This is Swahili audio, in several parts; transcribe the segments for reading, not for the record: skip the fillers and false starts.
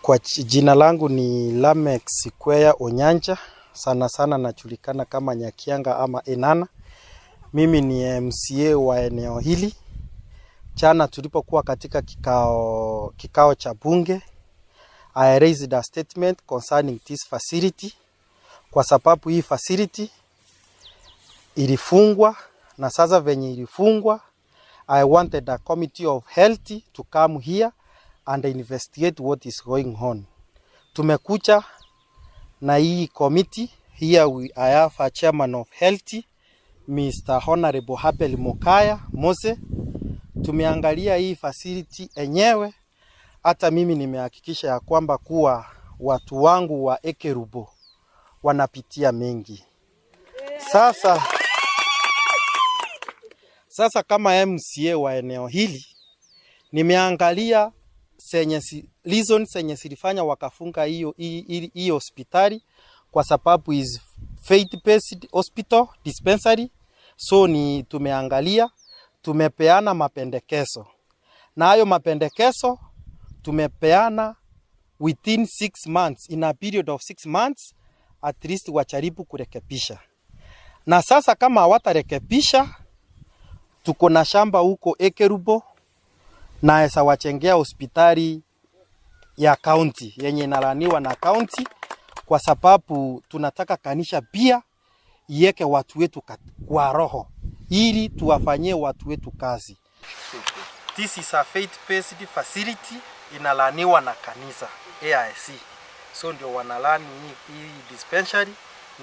Kwa jina langu ni Lameck Sikwea Onyanja, sana sana najulikana kama Nyakianga ama Enana. Mimi ni MCA wa eneo hili. Jana tulipokuwa katika kikao cha bunge, I raised a statement concerning this facility, kwa sababu hii facility ilifungwa, na sasa venye ilifungwa, I wanted a committee of health to come here and investigate what is going on. Tumekuja na hii committee here. I have a chairman of health, Mr. Honorable Habel Mokaya Mose. Tumeangalia hii facility enyewe. Hata mimi nimehakikisha ya kwamba kuwa watu wangu wa Ekerubo wanapitia mengi. Sasa kama MCA wa eneo hili, nimeangalia reasons zenye zilifanya wakafunga hiyo hospitali, kwa sababu is faith-based hospital dispensary. So tumeangalia, tumepeana mapendekezo, na hayo mapendekezo tumepeana within 6 months, in a period of 6 months at least wajaribu kurekebisha. Na sasa kama hawatarekebisha, tuko na shamba huko Ekerubo na esa wachengea hospitali ya county yenye inalaniwa na county, kwa sababu tunataka kanisa pia iweke watu wetu kwa roho ili tuwafanyie watu wetu kazi. This is a faith-based facility, inalaniwa na kanisa AIC. So ndio wanalani hii dispensary,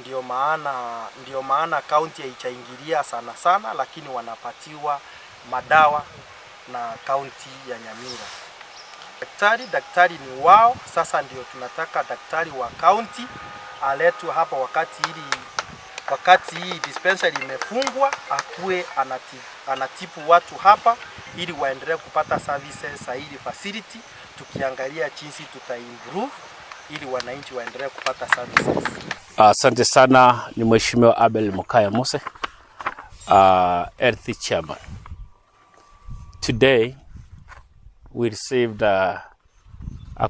ndio maana county haichaingilia sana, lakini wanapatiwa madawa na county ya Nyamira. Daktari ni wao. Sasa ndio tunataka daktari wa county aletwe hapa wakati hii dispensary imefungwa, akuwe anatibu watu hapa ili waendelee kupata services za hii facility, tukiangalia jinsi tutaimprove ili wananchi waendelee kupata services. Asante sana. Ni Mheshimiwa Habel Mokaya Mose, Earth Chairman. Today we received a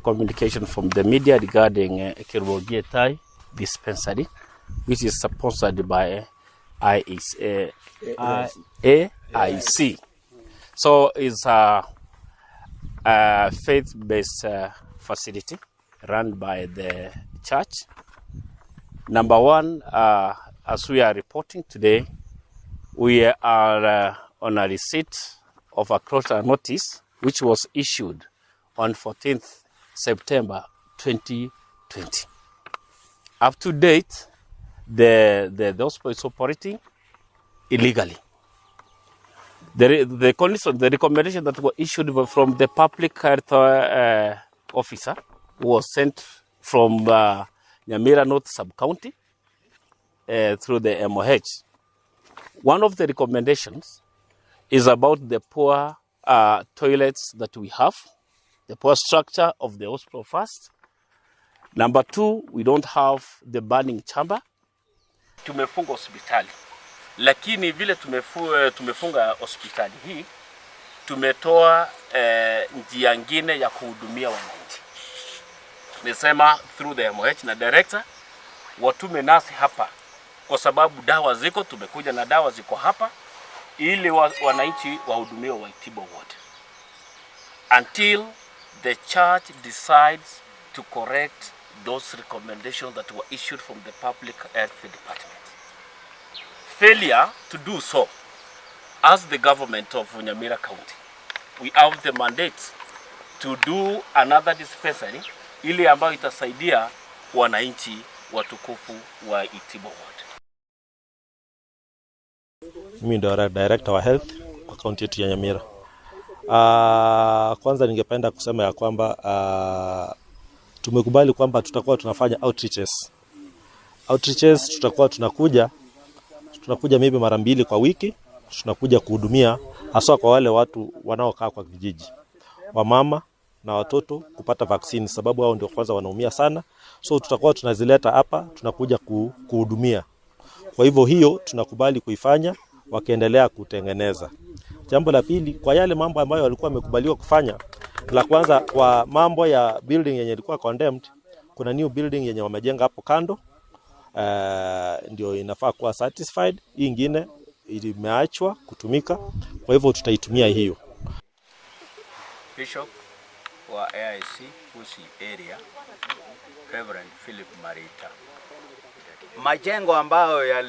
communication from the media regarding Ekerubo dispensary, which is sponsored by AIC. So it's a faith-based facility run by the church. Number one, as we are reporting today, we are on a receipt of a closure notice which was issued on 14th September 2020. Up to date, the hospital is operating illegally. The recommendation that was issued from the public health officer was sent from Nyamira North Sub-County through the MOH. One of the recommendations is about the poor toilets that we have, the poor structure of the hospital first. Number two, we don't have the burning chamber. Tumefunga hospitali, lakini vile tumefunga hospitali hii, tumetoa njia nyingine ya kuhudumia wananchi. Tumesema through the MOH na director watume nasi hapa, kwa sababu dawa ziko, tumekuja na dawa ziko hapa ili wananchi wahudumiwe wa itibo wote, until the church decides to correct those recommendations that were issued from the public health department. Failure to do so, as the government of Nyamira County, we have the mandate to do another dispensary ili ambayo itasaidia wananchi watukufu wa itibo wote. Mimi ndo director wa health kwa county yetu ya Nyamira. Kwanza ningependa kusema ya kwamba tumekubali kwamba tutakuwa tunafanya outreaches. Tutakuwa tunakuja maybe mara 2 kwa wiki, tunakuja kuhudumia hasa kwa wale watu wanaokaa kwa vijiji, wamama na watoto kupata vaccine, sababu hao ndio kwanza wanaumia sana. So tutakuwa tunazileta hapa, tunakuja kuhudumia. Kwa hivyo hiyo tunakubali kuifanya wakiendelea kutengeneza. Jambo la pili, kwa yale mambo ambayo walikuwa wamekubaliwa kufanya, La kwanza, kwa mambo ya building yenye ilikuwa condemned, kuna new building yenye wamejenga hapo kando, ndio inafaa kuwa satisfied. Hii ingine imeachwa kutumika, kwa hivyo tutaitumia hiyo. Bishop wa AIC Kusi area, Reverend Philip Marita. Majengo ambayo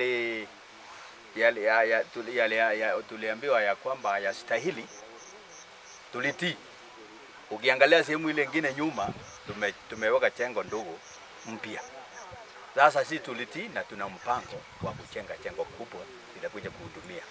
tuliambiwa ya kwamba yastahili, tulitii. Ukiangalia sehemu ile nyingine nyuma, tumeweka jengo ndogo mpya. Sasa sisi tulitii na tuna mpango wa kujenga jengo kubwa litakuja kuhudumia